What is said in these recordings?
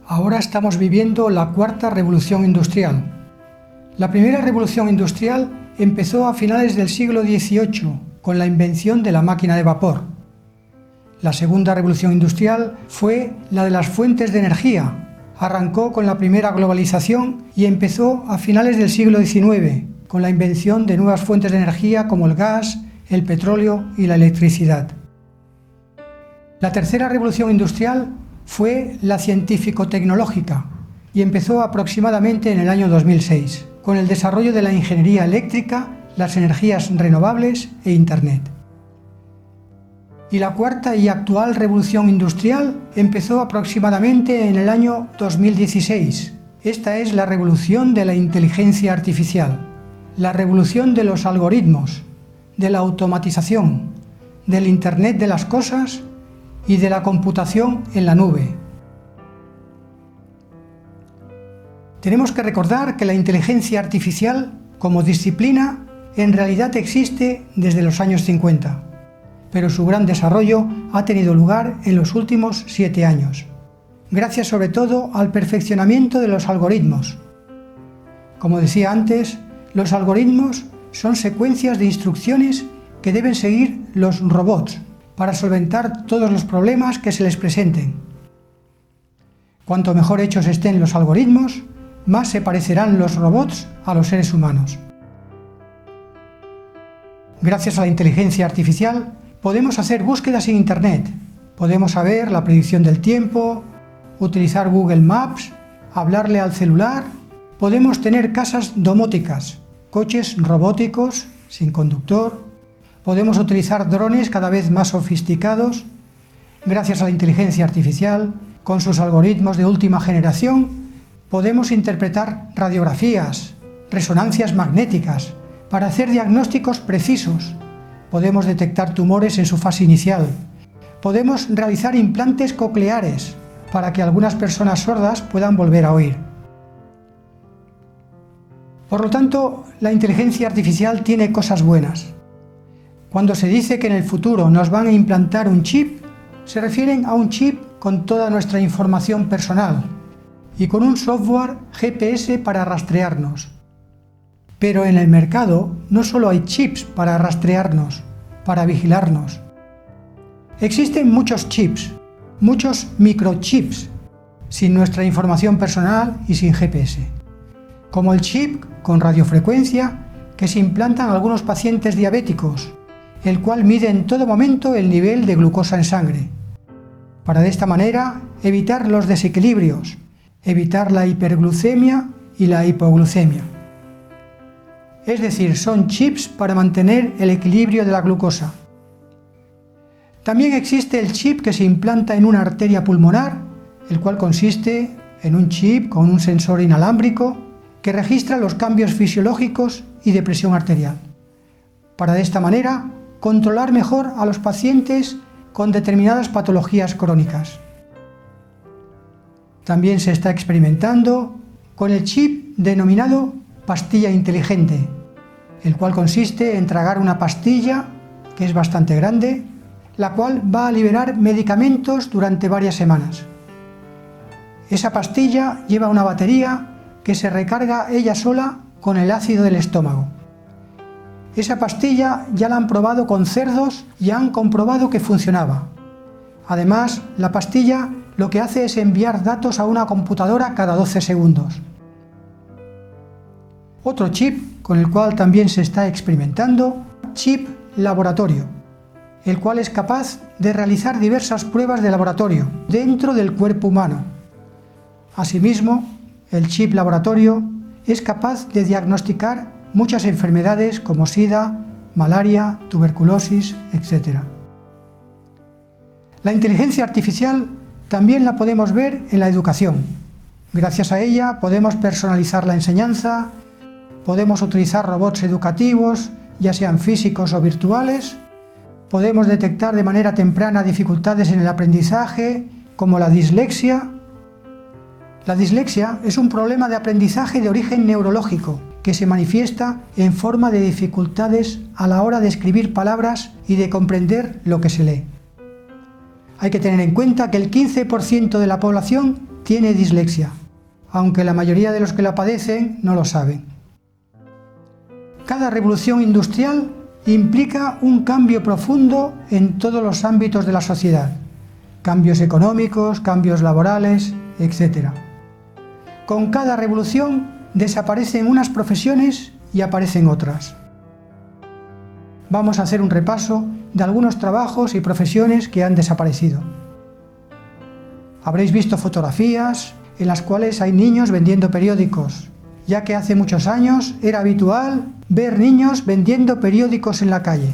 Ahora estamos viviendo la cuarta revolución industrial. La primera revolución industrial empezó a finales del siglo XVIII con la invención de la máquina de vapor. La segunda revolución industrial fue la de las fuentes de energía. Arrancó con la primera globalización y empezó a finales del siglo XIX con la invención de nuevas fuentes de energía como el gas, el petróleo y la electricidad. La tercera revolución industrial fue la científico-tecnológica y empezó aproximadamente en el año 2006, con el desarrollo de la ingeniería eléctrica, las energías renovables e Internet. Y la cuarta y actual revolución industrial empezó aproximadamente en el año 2016. Esta es la revolución de la inteligencia artificial, la revolución de los algoritmos, de la automatización, del Internet de las cosas y de la computación en la nube. Tenemos que recordar que la inteligencia artificial como disciplina en realidad existe desde los años 50, pero su gran desarrollo ha tenido lugar en los últimos 7 años, gracias sobre todo al perfeccionamiento de los algoritmos. Como decía antes, los algoritmos son secuencias de instrucciones que deben seguir los robots para solventar todos los problemas que se les presenten. Cuanto mejor hechos estén los algoritmos, más se parecerán los robots a los seres humanos. Gracias a la inteligencia artificial, podemos hacer búsquedas en Internet, podemos saber la predicción del tiempo, utilizar Google Maps, hablarle al celular, podemos tener casas domóticas, coches robóticos sin conductor, podemos utilizar drones cada vez más sofisticados. Gracias a la inteligencia artificial, con sus algoritmos de última generación, podemos interpretar radiografías, resonancias magnéticas, para hacer diagnósticos precisos. Podemos detectar tumores en su fase inicial. Podemos realizar implantes cocleares para que algunas personas sordas puedan volver a oír. Por lo tanto, la inteligencia artificial tiene cosas buenas. Cuando se dice que en el futuro nos van a implantar un chip, se refieren a un chip con toda nuestra información personal y con un software GPS para rastrearnos. Pero en el mercado no solo hay chips para rastrearnos, para vigilarnos. Existen muchos chips, muchos microchips, sin nuestra información personal y sin GPS. Como el chip con radiofrecuencia que se implantan algunos pacientes diabéticos, el cual mide en todo momento el nivel de glucosa en sangre, para de esta manera evitar los desequilibrios, evitar la hiperglucemia y la hipoglucemia. Es decir, son chips para mantener el equilibrio de la glucosa. También existe el chip que se implanta en una arteria pulmonar, el cual consiste en un chip con un sensor inalámbrico que registra los cambios fisiológicos y de presión arterial, para de esta manera controlar mejor a los pacientes con determinadas patologías crónicas. También se está experimentando con el chip denominado pastilla inteligente, el cual consiste en tragar una pastilla, que es bastante grande, la cual va a liberar medicamentos durante varias semanas. Esa pastilla lleva una batería que se recarga ella sola con el ácido del estómago. Esa pastilla ya la han probado con cerdos y han comprobado que funcionaba. Además, la pastilla lo que hace es enviar datos a una computadora cada 12 segundos. Otro chip con el cual también se está experimentando, chip laboratorio, el cual es capaz de realizar diversas pruebas de laboratorio dentro del cuerpo humano. Asimismo, el chip laboratorio es capaz de diagnosticar muchas enfermedades como SIDA, malaria, tuberculosis, etc. La inteligencia artificial también la podemos ver en la educación. Gracias a ella podemos personalizar la enseñanza, podemos utilizar robots educativos, ya sean físicos o virtuales, podemos detectar de manera temprana dificultades en el aprendizaje, como la dislexia. La dislexia es un problema de aprendizaje de origen neurológico que se manifiesta en forma de dificultades a la hora de escribir palabras y de comprender lo que se lee. Hay que tener en cuenta que el 15% de la población tiene dislexia, aunque la mayoría de los que la padecen no lo saben. Cada revolución industrial implica un cambio profundo en todos los ámbitos de la sociedad, cambios económicos, cambios laborales, etc. Con cada revolución desaparecen unas profesiones y aparecen otras. Vamos a hacer un repaso de algunos trabajos y profesiones que han desaparecido. Habréis visto fotografías en las cuales hay niños vendiendo periódicos, ya que hace muchos años era habitual ver niños vendiendo periódicos en la calle.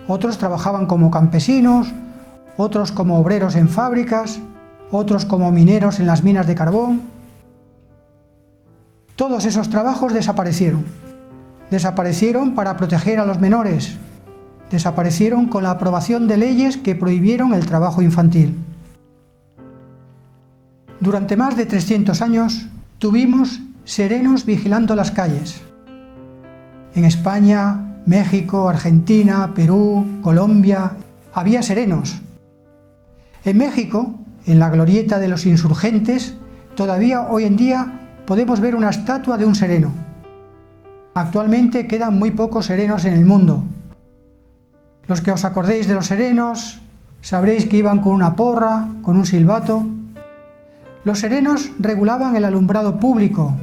Otros trabajaban como campesinos, otros como obreros en fábricas, otros como mineros en las minas de carbón. Todos esos trabajos desaparecieron. Desaparecieron para proteger a los menores. Desaparecieron con la aprobación de leyes que prohibieron el trabajo infantil. Durante más de 300 años tuvimos serenos vigilando las calles. En España, México, Argentina, Perú, Colombia, había serenos. En México, en la glorieta de los insurgentes, todavía hoy en día podemos ver una estatua de un sereno. Actualmente quedan muy pocos serenos en el mundo. Los que os acordéis de los serenos, sabréis que iban con una porra, con un silbato. Los serenos regulaban el alumbrado público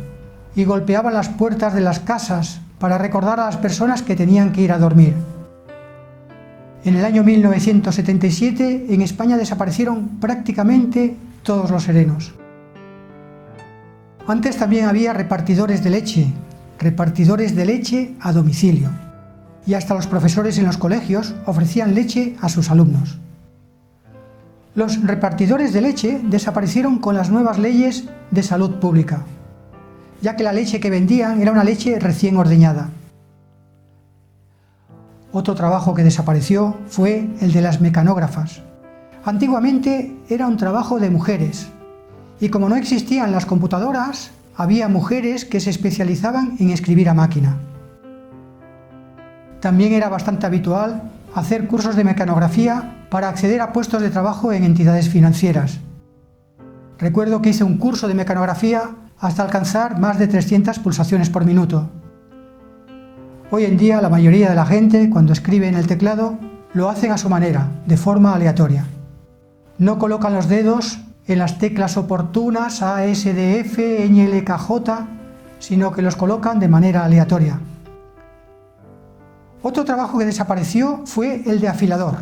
y golpeaban las puertas de las casas para recordar a las personas que tenían que ir a dormir. En el año 1977 en España desaparecieron prácticamente todos los serenos. Antes también había repartidores de leche a domicilio, y hasta los profesores en los colegios ofrecían leche a sus alumnos. Los repartidores de leche desaparecieron con las nuevas leyes de salud pública, ya que la leche que vendían era una leche recién ordeñada. Otro trabajo que desapareció fue el de las mecanógrafas. Antiguamente era un trabajo de mujeres, y como no existían las computadoras, había mujeres que se especializaban en escribir a máquina. También era bastante habitual hacer cursos de mecanografía para acceder a puestos de trabajo en entidades financieras. Recuerdo que hice un curso de mecanografía hasta alcanzar más de 300 pulsaciones por minuto. Hoy en día la mayoría de la gente, cuando escribe en el teclado, lo hacen a su manera, de forma aleatoria. No colocan los dedos en las teclas oportunas A, S, D, F, Ñ, L, K, J, sino que los colocan de manera aleatoria. Otro trabajo que desapareció fue el de afilador.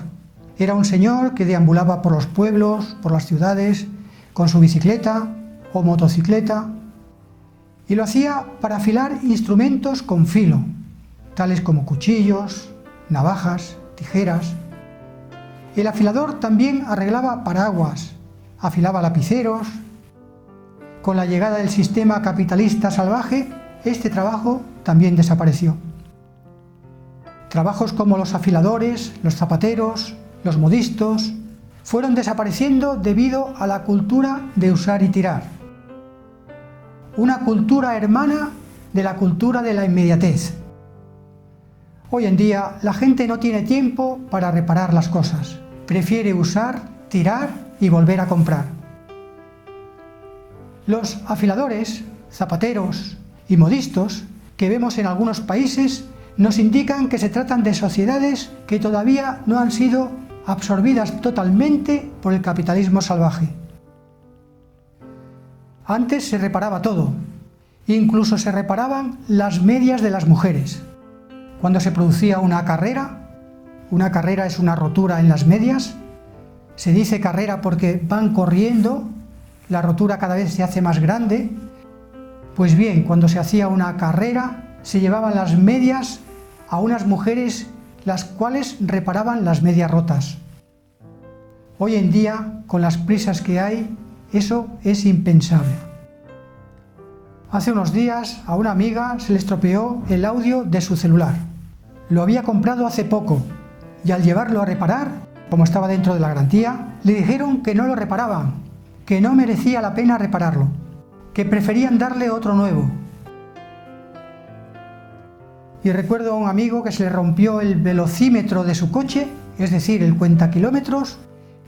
Era un señor que deambulaba por los pueblos, por las ciudades, con su bicicleta o motocicleta, y lo hacía para afilar instrumentos con filo, tales como cuchillos, navajas, tijeras. El afilador también arreglaba paraguas, afilaba lapiceros. Con la llegada del sistema capitalista salvaje, este trabajo también desapareció. Trabajos como los afiladores, los zapateros, los modistos, fueron desapareciendo debido a la cultura de usar y tirar. Una cultura hermana de la cultura de la inmediatez. Hoy en día la gente no tiene tiempo para reparar las cosas. Prefiere usar, tirar y volver a comprar. Los afiladores, zapateros y modistos que vemos en algunos países nos indican que se tratan de sociedades que todavía no han sido absorbidas totalmente por el capitalismo salvaje. Antes se reparaba todo, incluso se reparaban las medias de las mujeres. Cuando se producía una carrera es una rotura en las medias. Se dice carrera porque van corriendo, la rotura cada vez se hace más grande. Pues bien, cuando se hacía una carrera, se llevaban las medias a unas mujeres, las cuales reparaban las medias rotas. Hoy en día, con las prisas que hay, eso es impensable. Hace unos días a una amiga se le estropeó el audio de su celular. Lo había comprado hace poco y al llevarlo a reparar, como estaba dentro de la garantía, le dijeron que no lo reparaban, que no merecía la pena repararlo, que preferían darle otro nuevo. Y recuerdo a un amigo que se le rompió el velocímetro de su coche, es decir, el cuentakilómetros,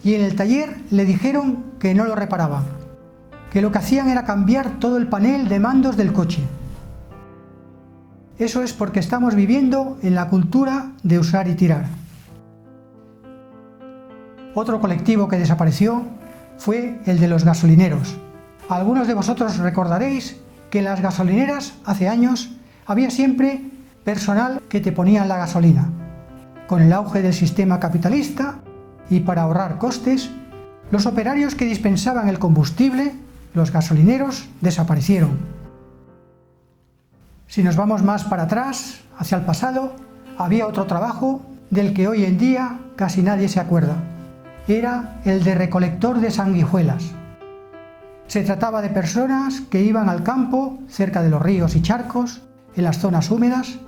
y en el taller le dijeron que no lo reparaban, que lo que hacían era cambiar todo el panel de mandos del coche. Eso es porque estamos viviendo en la cultura de usar y tirar. Otro colectivo que desapareció fue el de los gasolineros. Algunos de vosotros recordaréis que en las gasolineras hace años había siempre personal que te ponían la gasolina. Con el auge del sistema capitalista y para ahorrar costes, los operarios que dispensaban el combustible, los gasolineros, desaparecieron. Si nos vamos más para atrás, hacia el pasado, había otro trabajo del que hoy en día casi nadie se acuerda. Era el de recolector de sanguijuelas. Se trataba de personas que iban al campo, cerca de los ríos y charcos, en las zonas húmedas,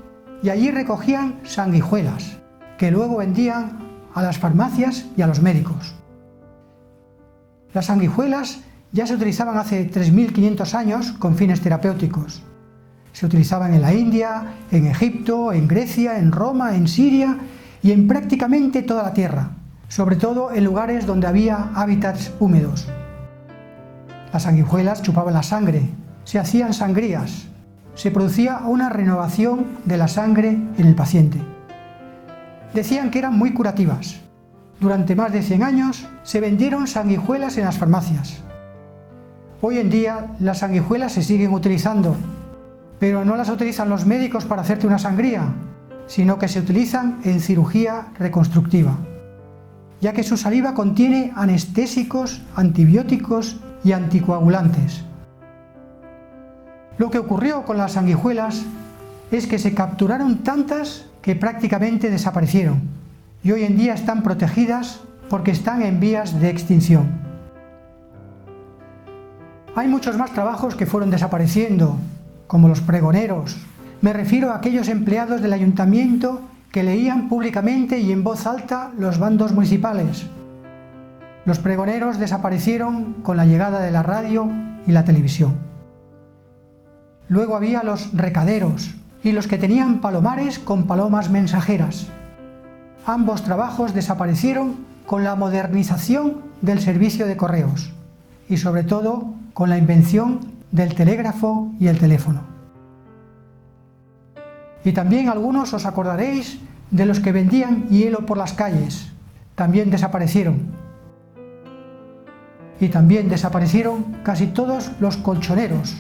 y allí recogían sanguijuelas, que luego vendían a las farmacias y a los médicos. Las sanguijuelas ya se utilizaban hace 3.500 años con fines terapéuticos. Se utilizaban en la India, en Egipto, en Grecia, en Roma, en Siria y en prácticamente toda la tierra, sobre todo en lugares donde había hábitats húmedos. Las sanguijuelas chupaban la sangre, se hacían sangrías, se producía una renovación de la sangre en el paciente. Decían que eran muy curativas. Durante más de 100 años se vendieron sanguijuelas en las farmacias. Hoy en día las sanguijuelas se siguen utilizando, pero no las utilizan los médicos para hacerte una sangría, sino que se utilizan en cirugía reconstructiva, ya que su saliva contiene anestésicos, antibióticos y anticoagulantes. Lo que ocurrió con las sanguijuelas es que se capturaron tantas que prácticamente desaparecieron y hoy en día están protegidas porque están en vías de extinción. Hay muchos más trabajos que fueron desapareciendo, como los pregoneros. Me refiero a aquellos empleados del ayuntamiento que leían públicamente y en voz alta los bandos municipales. Los pregoneros desaparecieron con la llegada de la radio y la televisión. Luego había los recaderos y los que tenían palomares con palomas mensajeras. Ambos trabajos desaparecieron con la modernización del servicio de correos y sobre todo con la invención del telégrafo y el teléfono. Y también algunos os acordaréis de los que vendían hielo por las calles. También desaparecieron. Y también desaparecieron casi todos los colchoneros.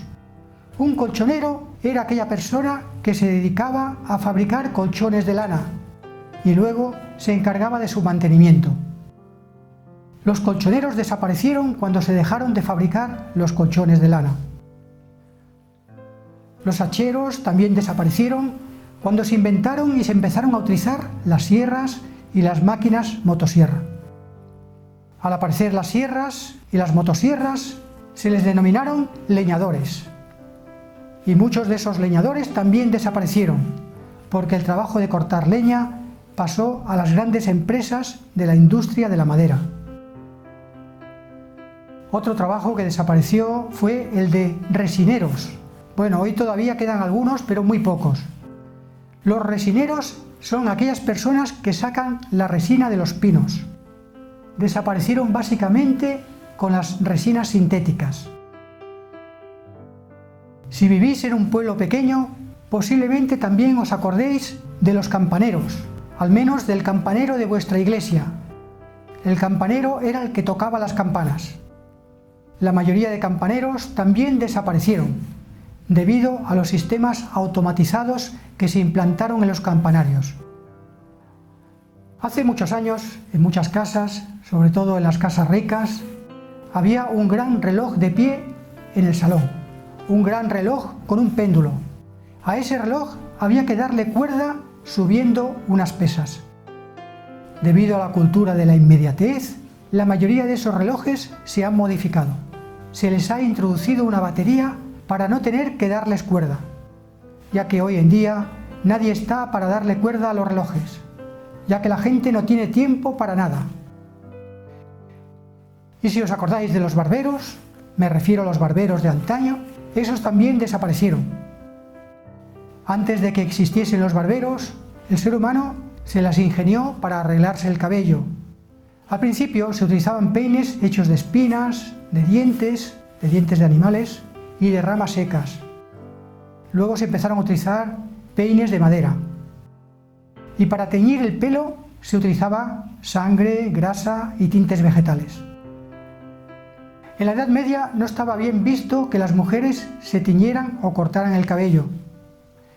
Un colchonero era aquella persona que se dedicaba a fabricar colchones de lana y luego se encargaba de su mantenimiento. Los colchoneros desaparecieron cuando se dejaron de fabricar los colchones de lana. Los hacheros también desaparecieron cuando se inventaron y se empezaron a utilizar las sierras y las máquinas motosierra. Al aparecer las sierras y las motosierras, se les denominaron leñadores. Y muchos de esos leñadores también desaparecieron, porque el trabajo de cortar leña pasó a las grandes empresas de la industria de la madera. Otro trabajo que desapareció fue el de resineros. Bueno, hoy todavía quedan algunos, pero muy pocos. Los resineros son aquellas personas que sacan la resina de los pinos. Desaparecieron básicamente con las resinas sintéticas. Si vivís en un pueblo pequeño, posiblemente también os acordéis de los campaneros, al menos del campanero de vuestra iglesia. El campanero era el que tocaba las campanas. La mayoría de campaneros también desaparecieron, debido a los sistemas automatizados que se implantaron en los campanarios. Hace muchos años, en muchas casas, sobre todo en las casas ricas, había un gran reloj de pie en el salón, un gran reloj con un péndulo. A ese reloj había que darle cuerda subiendo unas pesas. Debido a la cultura de la inmediatez, la mayoría de esos relojes se han modificado. Se les ha introducido una batería para no tener que darles cuerda, ya que hoy en día nadie está para darle cuerda a los relojes, ya que la gente no tiene tiempo para nada. Y si os acordáis de los barberos, me refiero a los barberos de antaño, esos también desaparecieron. Antes de que existiesen los barberos, el ser humano se las ingenió para arreglarse el cabello. Al principio se utilizaban peines hechos de espinas, de dientes, de dientes de animales y de ramas secas. Luego se empezaron a utilizar peines de madera. Y para teñir el pelo se utilizaba sangre, grasa y tintes vegetales. En la Edad Media no estaba bien visto que las mujeres se tiñeran o cortaran el cabello.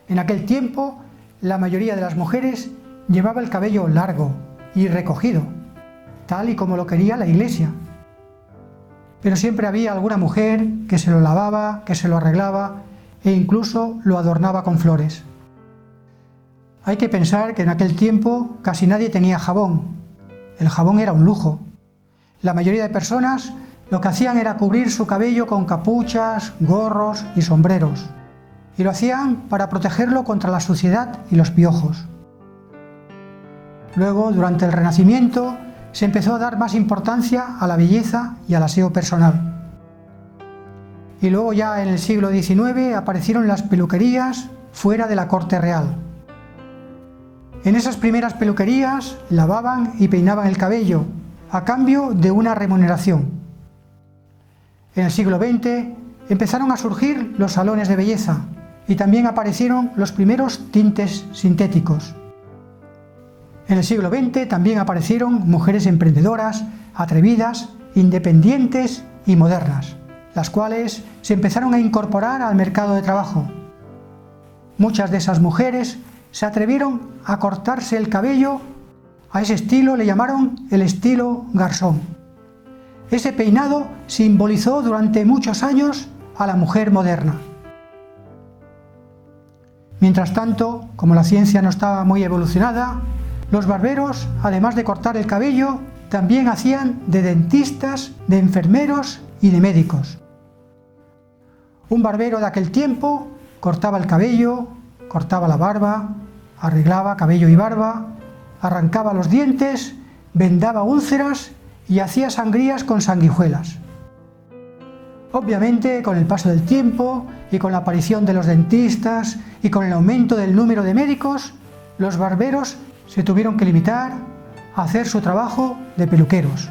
En aquel tiempo, la mayoría de las mujeres llevaba el cabello largo y recogido, tal y como lo quería la Iglesia. Pero siempre había alguna mujer que se lo lavaba, que se lo arreglaba e incluso lo adornaba con flores. Hay que pensar que en aquel tiempo casi nadie tenía jabón. El jabón era un lujo. La mayoría de personas lo que hacían era cubrir su cabello con capuchas, gorros y sombreros. Y lo hacían para protegerlo contra la suciedad y los piojos. Luego, durante el Renacimiento, se empezó a dar más importancia a la belleza y al aseo personal. Y luego ya en el siglo XIX aparecieron las peluquerías fuera de la corte real. En esas primeras peluquerías lavaban y peinaban el cabello a cambio de una remuneración. En el siglo XX empezaron a surgir los salones de belleza y también aparecieron los primeros tintes sintéticos. En el siglo XX también aparecieron mujeres emprendedoras, atrevidas, independientes y modernas, las cuales se empezaron a incorporar al mercado de trabajo. Muchas de esas mujeres se atrevieron a cortarse el cabello. A ese estilo le llamaron el estilo garzón. Ese peinado simbolizó durante muchos años a la mujer moderna. Mientras tanto, como la ciencia no estaba muy evolucionada, los barberos, además de cortar el cabello, también hacían de dentistas, de enfermeros y de médicos. Un barbero de aquel tiempo cortaba el cabello, cortaba la barba, arreglaba cabello y barba, arrancaba los dientes, vendaba úlceras y hacía sangrías con sanguijuelas. Obviamente, con el paso del tiempo y con la aparición de los dentistas y con el aumento del número de médicos, los barberos se tuvieron que limitar a hacer su trabajo de peluqueros.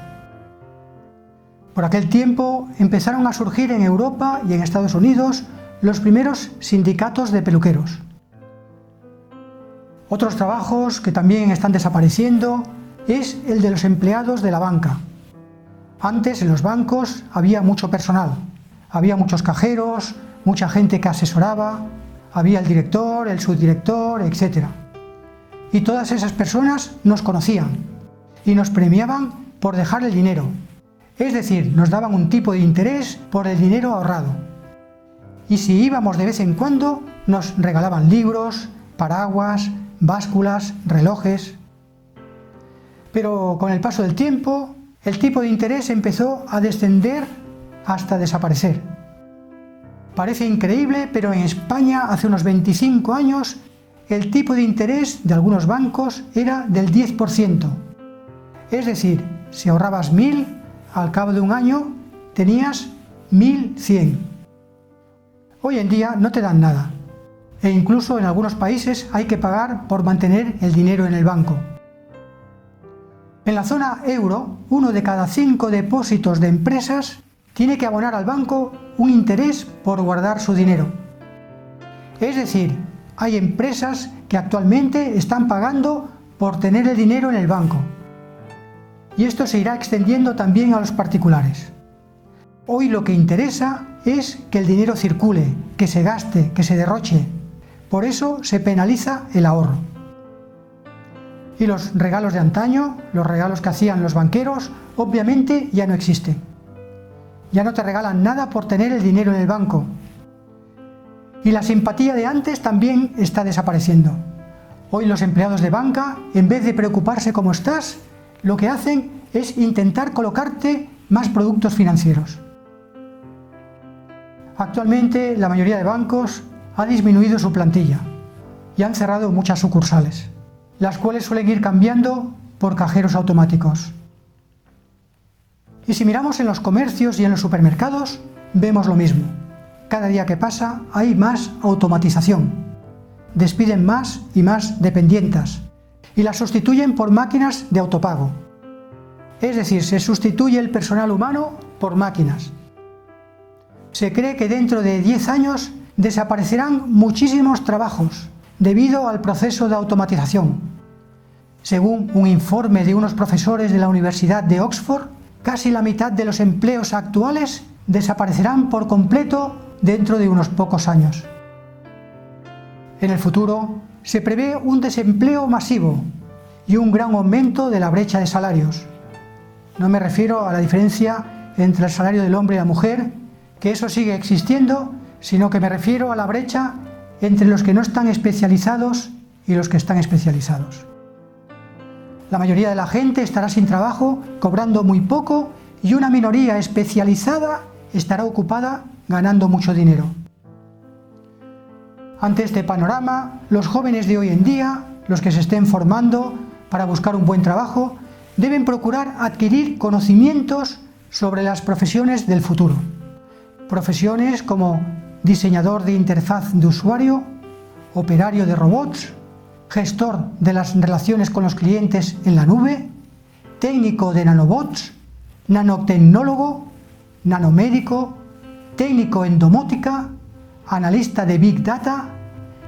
Por aquel tiempo empezaron a surgir en Europa y en Estados Unidos los primeros sindicatos de peluqueros. Otros trabajos que también están desapareciendo es el de los empleados de la banca. Antes en los bancos había mucho personal, había muchos cajeros, mucha gente que asesoraba, había el director, el subdirector, etc. Y todas esas personas nos conocían y nos premiaban por dejar el dinero, es decir, nos daban un tipo de interés por el dinero ahorrado. Y si íbamos de vez en cuando, nos regalaban libros, paraguas, básculas, relojes. Pero con el paso del tiempo, el tipo de interés empezó a descender hasta desaparecer. Parece increíble, pero en España hace unos 25 años el tipo de interés de algunos bancos era del 10%. Es decir, si ahorrabas 1.000, al cabo de un año tenías 1.100. Hoy en día no te dan nada. E incluso en algunos países hay que pagar por mantener el dinero en el banco. En la zona euro, 1 de cada 5 depósitos de empresas tiene que abonar al banco un interés por guardar su dinero. Es decir, hay empresas que actualmente están pagando por tener el dinero en el banco. Y esto se irá extendiendo también a los particulares. Hoy lo que interesa es que el dinero circule, que se gaste, que se derroche. Por eso se penaliza el ahorro. Y los regalos de antaño, los regalos que hacían los banqueros, obviamente ya no existen. Ya no te regalan nada por tener el dinero en el banco. Y la simpatía de antes también está desapareciendo. Hoy los empleados de banca, en vez de preocuparse cómo estás, lo que hacen es intentar colocarte más productos financieros. Actualmente la mayoría de bancos ha disminuido su plantilla y han cerrado muchas sucursales, las cuales suelen ir cambiando por cajeros automáticos. Y si miramos en los comercios y en los supermercados, vemos lo mismo. Cada día que pasa hay más automatización. Despiden más y más dependientas y las sustituyen por máquinas de autopago. Es decir, se sustituye el personal humano por máquinas. Se cree que dentro de 10 años desaparecerán muchísimos trabajos debido al proceso de automatización. Según un informe de unos profesores de la Universidad de Oxford, casi la mitad de los empleos actuales desaparecerán por completo dentro de unos pocos años. En el futuro se prevé un desempleo masivo y un gran aumento de la brecha de salarios. No me refiero a la diferencia entre el salario del hombre y la mujer, que eso sigue existiendo, sino que me refiero a la brecha entre los que no están especializados y los que están especializados. La mayoría de la gente estará sin trabajo, cobrando muy poco, y una minoría especializada estará ocupada ganando mucho dinero. Ante este panorama, los jóvenes de hoy en día, los que se estén formando para buscar un buen trabajo, deben procurar adquirir conocimientos sobre las profesiones del futuro. Profesiones como diseñador de interfaz de usuario, operario de robots, gestor de las relaciones con los clientes en la nube, técnico de nanobots, nanotecnólogo, nanomédico, técnico en domótica, analista de Big Data,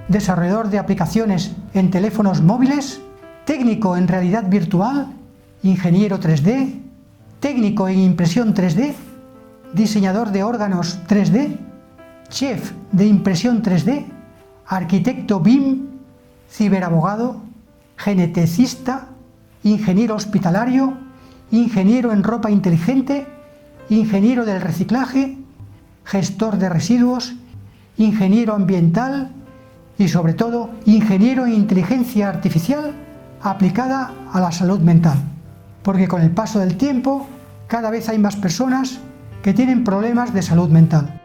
desarrollador de aplicaciones en teléfonos móviles, técnico en realidad virtual, ingeniero 3D, técnico en impresión 3D, diseñador de órganos 3D, chef de impresión 3D, arquitecto BIM, ciberabogado, geneticista, ingeniero hospitalario, ingeniero en ropa inteligente, ingeniero del reciclaje, gestor de residuos, ingeniero ambiental y sobre todo ingeniero en inteligencia artificial aplicada a la salud mental. Porque con el paso del tiempo cada vez hay más personas que tienen problemas de salud mental.